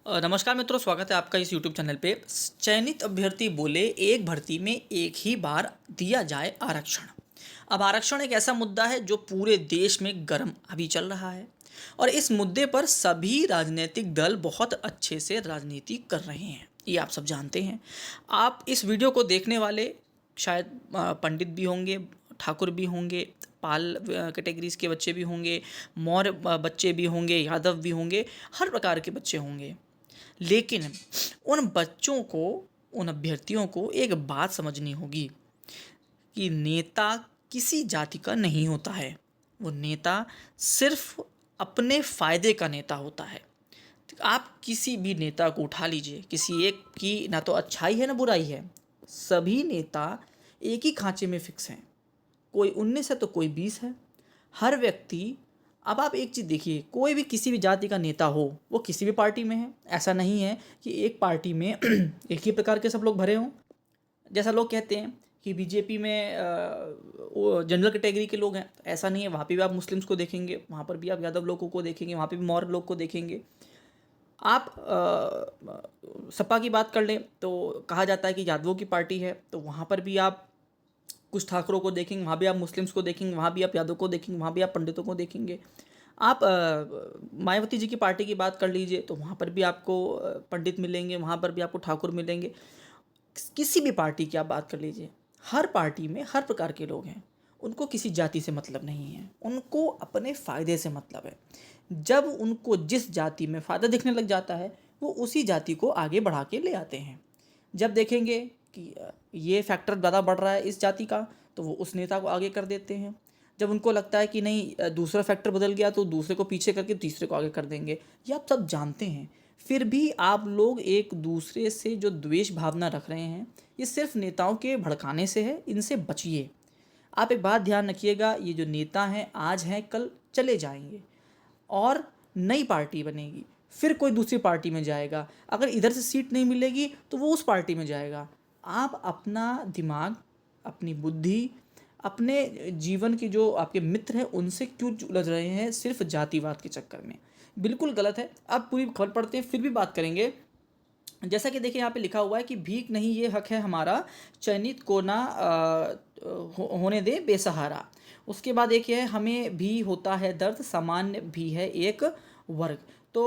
नमस्कार मित्रों, स्वागत है आपका इस YouTube चैनल पे। चयनित अभ्यर्थी बोले एक भर्ती में एक ही बार दिया जाए आरक्षण। अब आरक्षण एक ऐसा मुद्दा है जो पूरे देश में गर्म अभी चल रहा है और इस मुद्दे पर सभी राजनीतिक दल बहुत अच्छे से राजनीति कर रहे हैं, ये आप सब जानते हैं। आप इस वीडियो को देखने वाले शायद पंडित भी होंगे, ठाकुर भी होंगे, पाल कैटेगरीज के बच्चे भी होंगे, मौर्य बच्चे भी होंगे, यादव भी होंगे, हर प्रकार के बच्चे होंगे। लेकिन उन बच्चों को, उन अभ्यर्थियों को एक बात समझनी होगी कि नेता किसी जाति का नहीं होता है। वो नेता सिर्फ अपने फ़ायदे का नेता होता है। आप किसी भी नेता को उठा लीजिए, किसी एक की ना तो अच्छाई है ना बुराई है। सभी नेता एक ही खांचे में फिक्स हैं। कोई 19 है तो कोई 20 है। हर व्यक्ति, अब आप एक चीज़ देखिए, कोई भी किसी भी जाति का नेता हो, वो किसी भी पार्टी में है, ऐसा नहीं है कि एक पार्टी में एक ही प्रकार के सब लोग भरे हों। जैसा लोग कहते हैं कि बीजेपी में वो जनरल कैटेगरी के लोग हैं, तो ऐसा नहीं है। वहाँ पे भी आप मुस्लिम्स को देखेंगे, वहाँ पर भी आप यादव लोगों को देखेंगे, वहाँ पे भी मौर्य लोग को देखेंगे। आप सपा की बात कर लें तो कहा जाता है कि यादवों की पार्टी है, तो वहाँ पर भी आप कुछ ठाकुरों को देखेंगे, वहाँ भी आप मुस्लिम्स को देखेंगे, वहाँ भी आप यादव को देखेंगे, वहाँ भी आप पंडितों को देखेंगे। आप मायावती जी की पार्टी की बात कर लीजिए तो वहाँ पर भी आपको पंडित मिलेंगे, वहाँ पर भी आपको ठाकुर मिलेंगे। किसी भी पार्टी की आप बात कर लीजिए, हर पार्टी में हर प्रकार के लोग हैं। उनको किसी जाति से मतलब नहीं है, उनको अपने फ़ायदे से मतलब है। जब उनको जिस जाति में फ़ायदा दिखने लग जाता है, वो उसी जाति को आगे बढ़ा के ले आते हैं। जब देखेंगे कि ये फैक्टर ज़्यादा बढ़ रहा है इस जाति का, तो वो उस नेता को आगे कर देते हैं। जब उनको लगता है कि नहीं, दूसरा फैक्टर बदल गया, तो दूसरे को पीछे करके तीसरे को आगे कर देंगे। ये आप सब जानते हैं। फिर भी आप लोग एक दूसरे से जो द्वेष भावना रख रहे हैं, ये सिर्फ नेताओं के भड़काने से है। इनसे बचिए। आप एक बात ध्यान रखिएगा, ये जो नेता हैं आज हैं कल चले जाएंगे और नई पार्टी बनेगी, फिर कोई दूसरी पार्टी में जाएगा। अगर इधर से सीट नहीं मिलेगी तो वो उस पार्टी में जाएगा। आप अपना दिमाग, अपनी बुद्धि, अपने जीवन के जो आपके मित्र हैं उनसे क्यों उलझ रहे हैं सिर्फ जातिवाद के चक्कर में? बिल्कुल गलत है। अब पूरी खबर पढ़ते हैं, फिर भी बात करेंगे। जैसा कि देखिए यहाँ पे लिखा हुआ है कि भीख नहीं ये हक है हमारा, चयनित को ना होने दे बेसहारा। उसके बाद एक है, हमें भी होता है दर्द, सामान्य भी है एक वर्ग। तो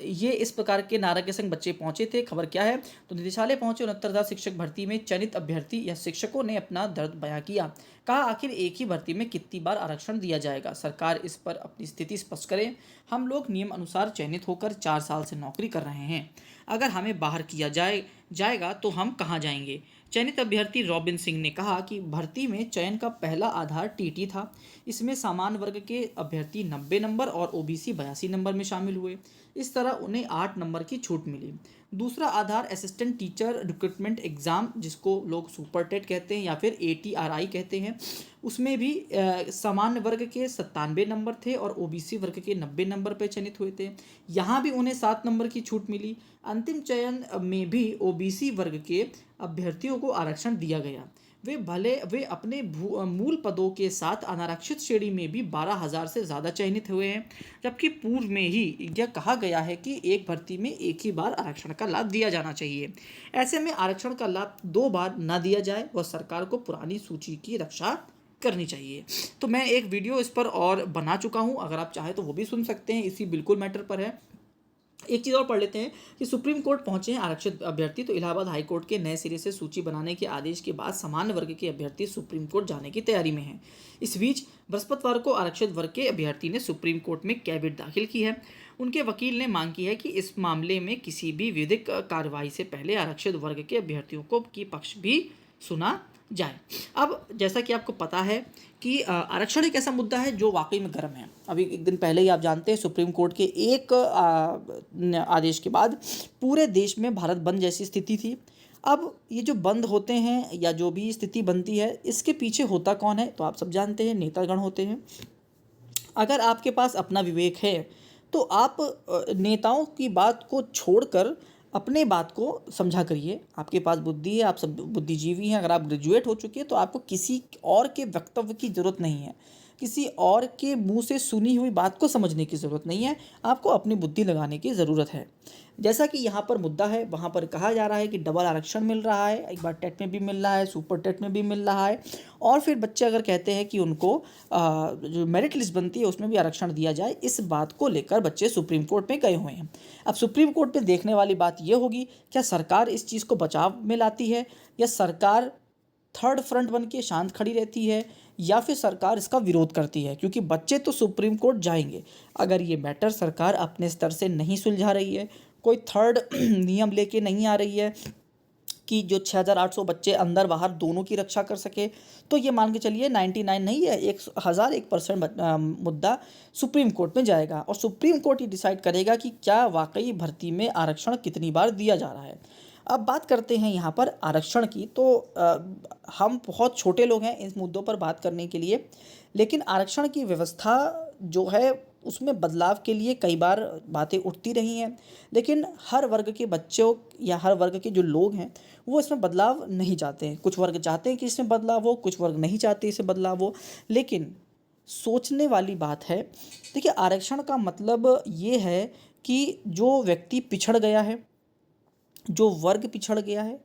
ये इस प्रकार के नारा के संग बच्चे पहुंचे थे। खबर क्या है, तो निदेशालय पहुंचे 69,000 शिक्षक भर्ती में चयनित अभ्यर्थी या शिक्षकों ने अपना दर्द बयां किया। कहा आखिर एक ही भर्ती में कितनी बार आरक्षण दिया जाएगा, सरकार इस पर अपनी स्थिति स्पष्ट करे। हम लोग नियम अनुसार चयनित होकर 4 साल से नौकरी कर रहे हैं, अगर हमें बाहर किया जाएगा तो हम कहाँ जाएंगे। चयनित अभ्यर्थी रॉबिन सिंह ने कहा कि भर्ती में चयन का पहला आधार टीटी था। इसमें सामान्य वर्ग के अभ्यर्थी 90 नंबर और ओबीसी 82 नंबर में शामिल हुए। इस तरह उन्हें 8 नंबर की छूट मिली। दूसरा आधार असिस्टेंट टीचर रिक्रूटमेंट एग्ज़ाम, जिसको लोग सुपर टेट कहते हैं या फिर ATRI कहते हैं, उसमें भी सामान्य वर्ग के 97 नंबर थे और ओबीसी वर्ग के 90 नंबर पर चयनित हुए थे। यहाँ भी उन्हें 7 नंबर की छूट मिली। अंतिम चयन में भी ओबीसी वर्ग के अभ्यर्थियों को आरक्षण दिया गया। वे अपने मूल पदों के साथ अनारक्षित श्रेणी में भी 12,000 से ज़्यादा चयनित हुए हैं, जबकि पूर्व में ही यह कहा गया है कि एक भर्ती में एक ही बार आरक्षण का लाभ दिया जाना चाहिए। ऐसे में आरक्षण का लाभ 2 बार न दिया जाए, वह सरकार को पुरानी सूची की रक्षा करनी चाहिए। तो मैं एक वीडियो इस पर और बना चुका हूँ, अगर आप चाहें तो वो भी सुन सकते हैं, इसी बिल्कुल मैटर पर है। एक चीज़ और पढ़ लेते हैं कि सुप्रीम कोर्ट पहुंचे हैं आरक्षित अभ्यर्थी, तो इलाहाबाद हाई कोर्ट के नए सिरे से सूची बनाने के आदेश के बाद सामान्य वर्ग के अभ्यर्थी सुप्रीम कोर्ट जाने की तैयारी में हैं। इस बीच बृहस्पतिवार को आरक्षित वर्ग के अभ्यर्थी ने सुप्रीम कोर्ट में कैविट दाखिल की है। उनके वकील ने मांग की है कि इस मामले में किसी भी विधिक कार्रवाई से पहले आरक्षित वर्ग के अभ्यर्थियों को की पक्ष भी सुना जाए। अब जैसा कि आपको पता है कि आरक्षण एक ऐसा मुद्दा है जो वाकई में गर्म है। अभी एक दिन पहले ही आप जानते हैं, सुप्रीम कोर्ट के एक आदेश के बाद पूरे देश में भारत बंद जैसी स्थिति थी। अब ये जो बंद होते हैं या जो भी स्थिति बनती है, इसके पीछे होता कौन है, तो आप सब जानते हैं, नेतागण होते हैं। अगर आपके पास अपना विवेक है तो आप नेताओं की बात को छोड़कर अपने बात को समझा करिए। आपके पास बुद्धि है, आप सब बुद्धिजीवी हैं, अगर आप ग्रेजुएट हो चुके हैं तो आपको किसी और के वक्तव्य की ज़रूरत नहीं है। किसी और के मुंह से सुनी हुई बात को समझने की ज़रूरत नहीं है, आपको अपनी बुद्धि लगाने की ज़रूरत है। जैसा कि यहाँ पर मुद्दा है, वहाँ पर कहा जा रहा है कि डबल आरक्षण मिल रहा है, एक बार टेट में भी मिल रहा है, सुपर टेट में भी मिल रहा है, और फिर बच्चे अगर कहते हैं कि उनको जो मेरिट लिस्ट बनती है उसमें भी आरक्षण दिया जाए, इस बात को लेकर बच्चे सुप्रीम कोर्ट में गए हुए हैं। अब सुप्रीम कोर्ट में देखने वाली बात यह होगी, क्या सरकार इस चीज़ को बचाव में लाती है, या सरकार थर्ड फ्रंट बन के शांत खड़ी रहती है, या फिर सरकार इसका विरोध करती है। क्योंकि बच्चे तो सुप्रीम कोर्ट जाएंगे। अगर ये मैटर सरकार अपने स्तर से नहीं सुलझा रही है, कोई थर्ड नियम लेके नहीं आ रही है कि जो 6800 बच्चे अंदर बाहर दोनों की रक्षा कर सके, तो ये मान के चलिए 99 नहीं है, 1001% मुद्दा सुप्रीम कोर्ट में जाएगा, और सुप्रीम कोर्ट ये डिसाइड करेगा कि क्या वाकई भर्ती में आरक्षण कितनी बार दिया जा रहा है। अब बात करते हैं यहाँ पर आरक्षण की, तो हम बहुत छोटे लोग हैं इस मुद्दों पर बात करने के लिए, लेकिन आरक्षण की व्यवस्था जो है उसमें बदलाव के लिए कई बार बातें उठती रही हैं, लेकिन हर वर्ग के बच्चों या हर वर्ग के जो लोग हैं वो इसमें बदलाव नहीं चाहते हैं। कुछ वर्ग चाहते हैं कि इसमें बदलाव हो, कुछ वर्ग नहीं चाहते इसमें बदलाव हो। लेकिन सोचने वाली बात है, देखिए आरक्षण का मतलब ये है कि जो व्यक्ति पिछड़ गया है, जो वर्ग पिछड़ गया है,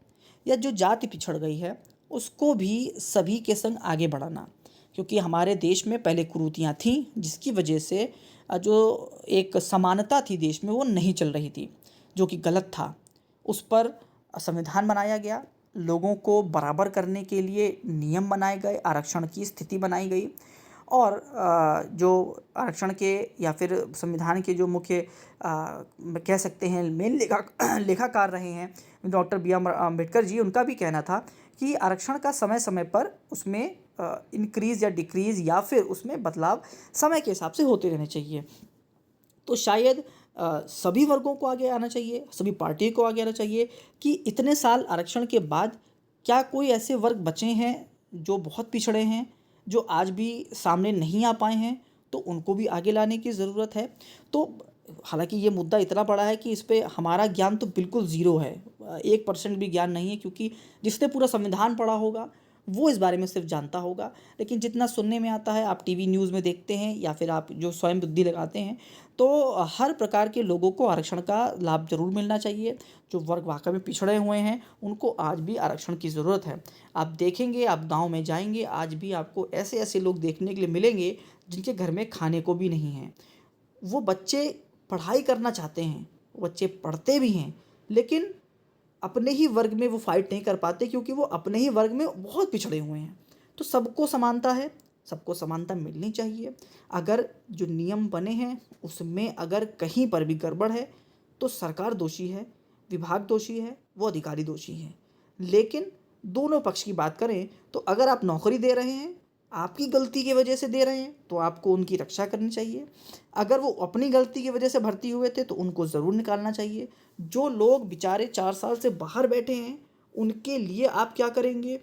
या जो जाति पिछड़ गई है, उसको भी सभी के संग आगे बढ़ाना। क्योंकि हमारे देश में पहले कुरीतियाँ थीं, जिसकी वजह से जो एक समानता थी देश में वो नहीं चल रही थी, जो कि गलत था। उस पर संविधान बनाया गया, लोगों को बराबर करने के लिए नियम बनाए गए, आरक्षण की स्थिति बनाई गई, और जो आरक्षण के या फिर संविधान के जो मुख्य कह सकते हैं मेन लेखाकार रहे हैं डॉक्टर B.R. अम्बेडकर जी, उनका भी कहना था कि आरक्षण का समय समय पर उसमें इंक्रीज़ या डिक्रीज़ या फिर उसमें बदलाव समय के हिसाब से होते रहने चाहिए। तो शायद सभी वर्गों को आगे आना चाहिए, सभी पार्टियों को आगे आना चाहिए कि इतने साल आरक्षण के बाद क्या कोई ऐसे वर्ग बचे हैं जो बहुत पिछड़े हैं, जो आज भी सामने नहीं आ पाए हैं, तो उनको भी आगे लाने की ज़रूरत है। तो हालांकि ये मुद्दा इतना बड़ा है कि इस पे हमारा ज्ञान तो बिल्कुल ज़ीरो है, 1% भी ज्ञान नहीं है, क्योंकि जिसने पूरा संविधान पढ़ा होगा वो इस बारे में सिर्फ जानता होगा। लेकिन जितना सुनने में आता है, आप टीवी न्यूज़ में देखते हैं या फिर आप जो स्वयं बुद्धि लगाते हैं, तो हर प्रकार के लोगों को आरक्षण का लाभ जरूर मिलना चाहिए। जो वर्ग वाकई में पिछड़े हुए हैं उनको आज भी आरक्षण की ज़रूरत है। आप देखेंगे, आप गांव में जाएंगे, आज भी आपको ऐसे ऐसे लोग देखने के लिए मिलेंगे जिनके घर में खाने को भी नहीं है। वो बच्चे पढ़ाई करना चाहते हैं, वो बच्चे पढ़ते भी हैं, लेकिन अपने ही वर्ग में वो फाइट नहीं कर पाते, क्योंकि वो अपने ही वर्ग में बहुत पिछड़े हुए हैं। तो सबको समानता है, सबको समानता मिलनी चाहिए। अगर जो नियम बने हैं उसमें अगर कहीं पर भी गड़बड़ है तो सरकार दोषी है, विभाग दोषी है, वो अधिकारी दोषी है। लेकिन दोनों पक्ष की बात करें तो अगर आप नौकरी दे रहे हैं, आपकी गलती की वजह से दे रहे हैं, तो आपको उनकी रक्षा करनी चाहिए। अगर वो अपनी गलती की वजह से भर्ती हुए थे तो उनको ज़रूर निकालना चाहिए। जो लोग बेचारे 4 साल से बाहर बैठे हैं उनके लिए आप क्या करेंगे,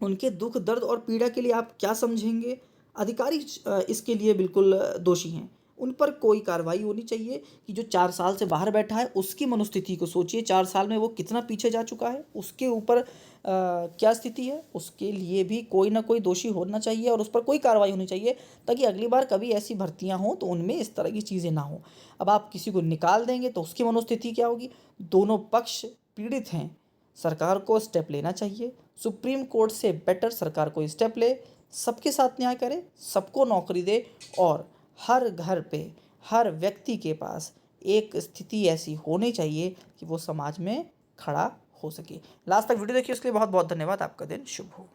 उनके दुख दर्द और पीड़ा के लिए आप क्या समझेंगे। अधिकारी इसके लिए बिल्कुल दोषी हैं, उन पर कोई कार्रवाई होनी चाहिए कि जो 4 साल से बाहर बैठा है उसकी मनोस्थिति को सोचिए, 4 साल में वो कितना पीछे जा चुका है, उसके ऊपर क्या स्थिति है, उसके लिए भी कोई ना कोई दोषी होना चाहिए और उस पर कोई कार्रवाई होनी चाहिए, ताकि अगली बार कभी ऐसी भर्तियां हों तो उनमें इस तरह की चीज़ें ना हो। अब आप किसी को निकाल देंगे तो उसकी मनोस्थिति क्या होगी। दोनों पक्ष पीड़ित हैं, सरकार को स्टेप लेना चाहिए। सुप्रीम कोर्ट से बेटर सरकार कोई स्टेप ले, सबके साथ न्याय करे, सबको नौकरी दे, और हर घर पे हर व्यक्ति के पास एक स्थिति ऐसी होनी चाहिए कि वो समाज में खड़ा हो सके। लास्ट तक वीडियो देखिए, उसके लिए बहुत बहुत धन्यवाद। आपका दिन शुभ हो।